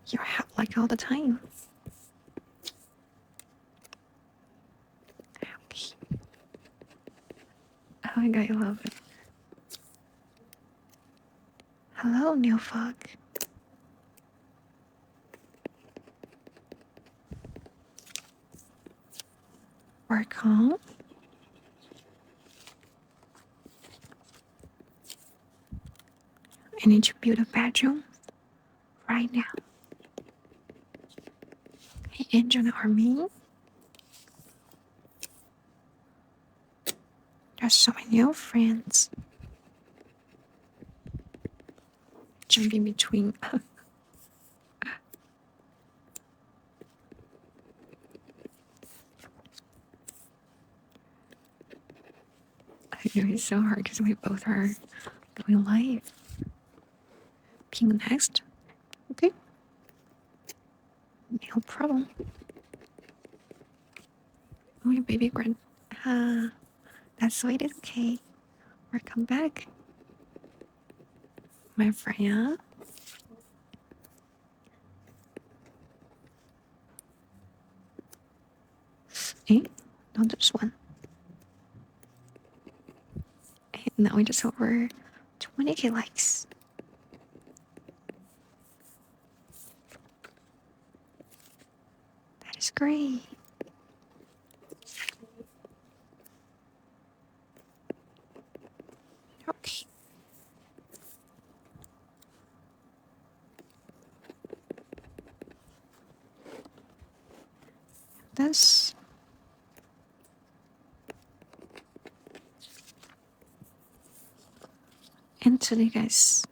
You have like all the time. Okay. Oh my god, I love it. Hello, new fog. Work home. I need to build a bedroom right now. Hey, Angel Army. There's so many new friends. Jumping between. I know it's so hard because we both are going live. Ping next. Okay. No problem. Oh, your baby grand. That's sweet. It's okay. Welcome back, my friend. Eh? Not this one. Now we just over 20k likes. That is great. Okay. This. And today, guys,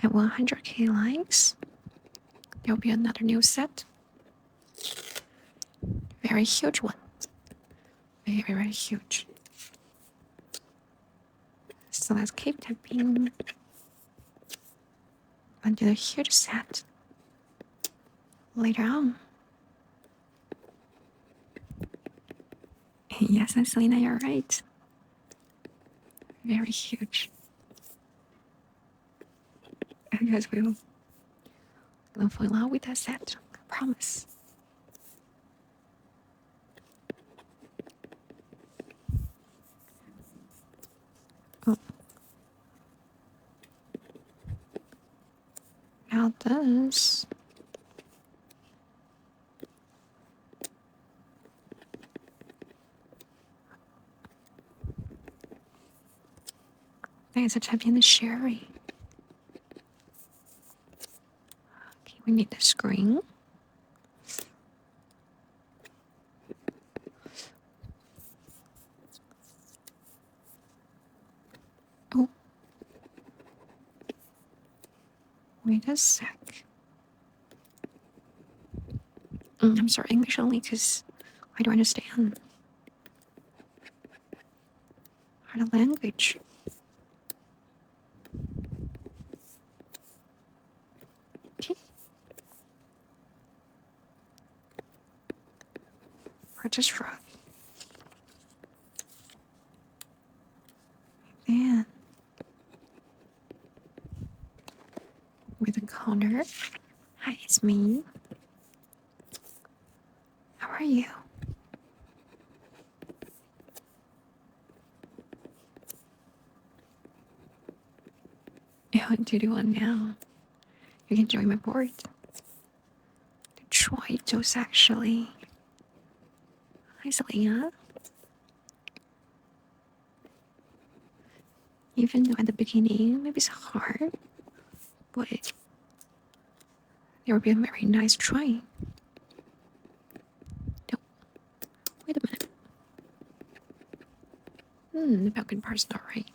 at 100k likes, there'll be another new set. Very huge one. Very, very huge. So let's keep tapping until a huge set later on. Yes, Selena, you're right. Very huge. You guys will fall in love with that set. I promise. Oh. Now this. There's a champion Sherry. Okay, we need the screen. Oh. Wait a sec. I'm sorry, English only because I don't understand how the language. Okay. Or just rough. Then with a corner. Hi, it's me. How are you? I want to do one now. You can join my board. Try those actually. Hi, Selena. Even though at the beginning maybe it's hard, but there will be a very nice try. No, wait a minute. The Falcon part's not right.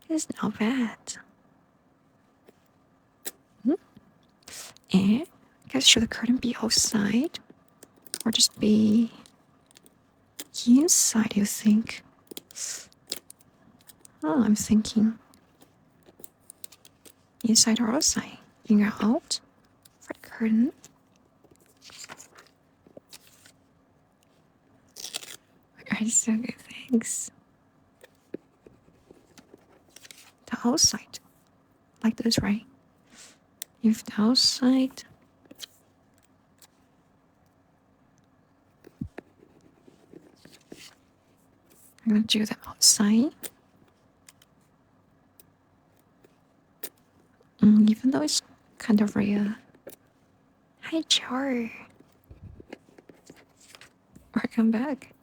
It's not bad. And I guess should the curtain be outside or just be inside, you think? Oh, I'm thinking inside or outside. Finger out for the curtain. Alright, so good, thanks. The outside. Like this, right? If the outside I'm gonna do them outside. Even though it's kind of rare. Hi, Char. Welcome back.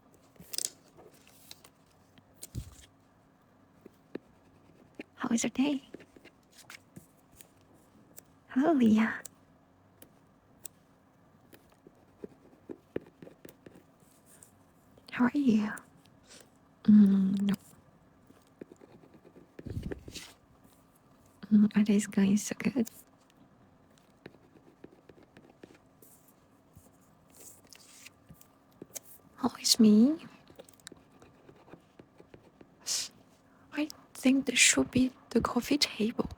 How was your day? Hello, Leah. How are you? No. Our day's going so good. Always me. I think this should be the coffee table,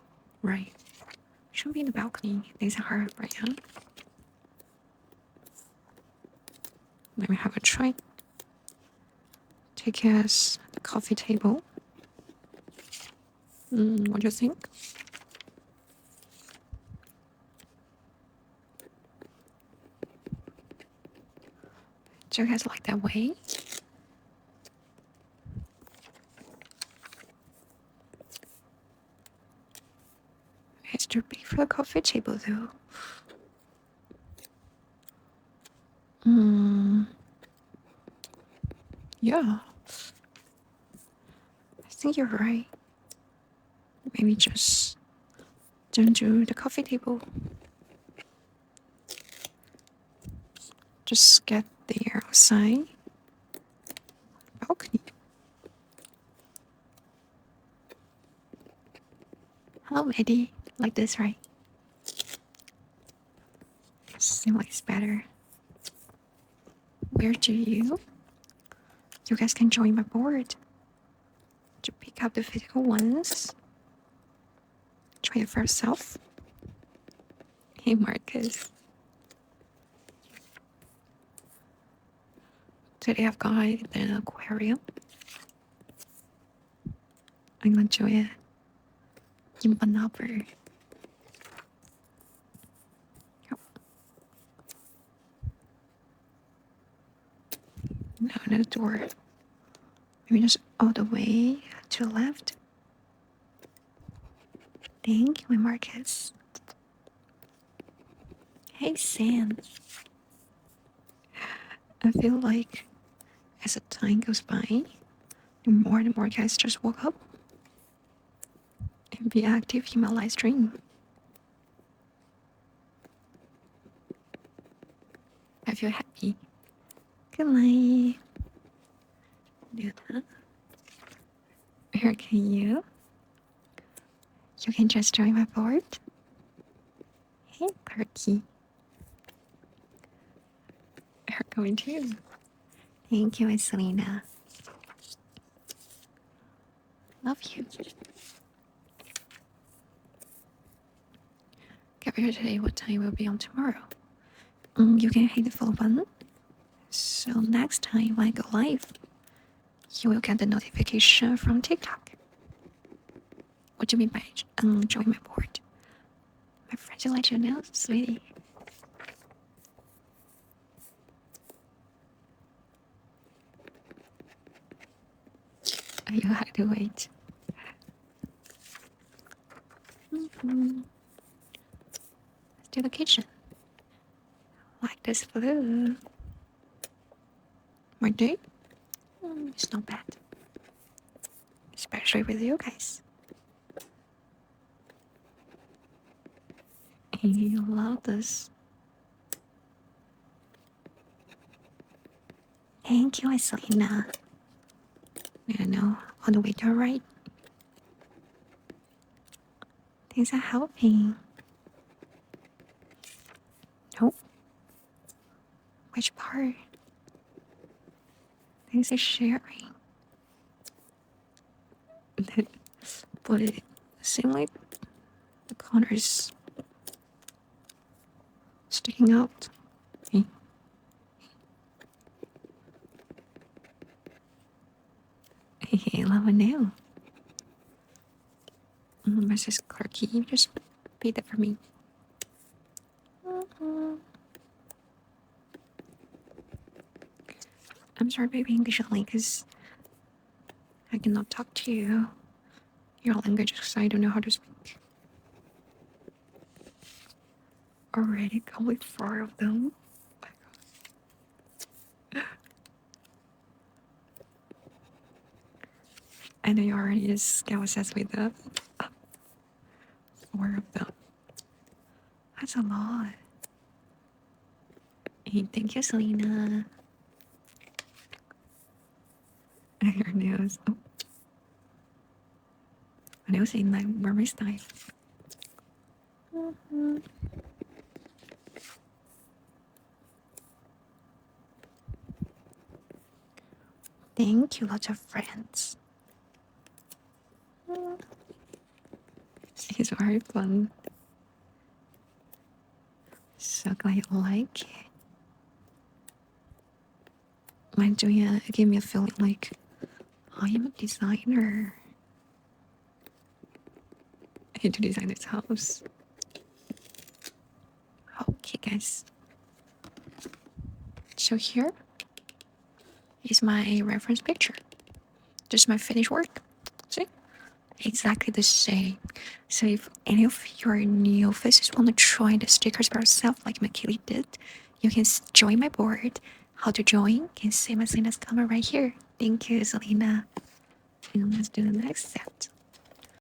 right? Should be in the balcony. There's a heart right now. Let me have a try. Take it as the coffee table. What do you think? Do you guys like that way? It's too big for a coffee table though. Yeah. I think you're right. Maybe just don't do the coffee table. Just get there outside. Balcony. Hello, Eddie. Like this, right? Seems like it's better. Where do you? You guys can join my board to pick up the physical ones. Try it for yourself. Hey, Marcus. Today I've got an aquarium. I'm gonna enjoy it. Gimbanaber. No, no door. Maybe just all the way to the left. Thank you, Marcus. Hey, Sam. I feel like as the time goes by, the more and more guys just woke up and be active in my live stream. I feel happy. Good night. Do that. Here can you? You can just join my board. Hey, Perky. You're going too. Thank you, Selena. Love you. Get here today. What time will be on tomorrow? You can hit the follow button. So next time when I go live, you will get the notification from TikTok. What do you mean by join my board? My friends will let you know, sweetie. You have to wait. Let's do the kitchen. Like this blue. My day? It's not bad. Especially with you guys. You love this. Thank you, Selena. I know, on the way to the right. Things are helping. Nope. Which part? Things are sharing. But it seems like the corners sticking out. Okay. Hey, love a nail. Mrs. Clarky, you just paid that for me. I'm sorry, baby, English only, because I cannot talk to you your language because I don't know how to speak. Already complete 4 of them. And I already just got obsessed with the 4 of them. That's a lot. Hey, thank you, Selena. Your nails. Oh. My nails in like mermaid style. Thank you, lots of friends. It's very fun. So glad you like it. Like doing it gave me a feeling like I am a designer. I need to design this house. Okay, guys. So here is my reference picture. This is my finished work. See? Exactly the same. So if any of your new faces want to try the stickers by yourself like Makili did, you can join my board. How to join? Can see my Selena's comment right here. Thank you, Selena. And let's do the next set.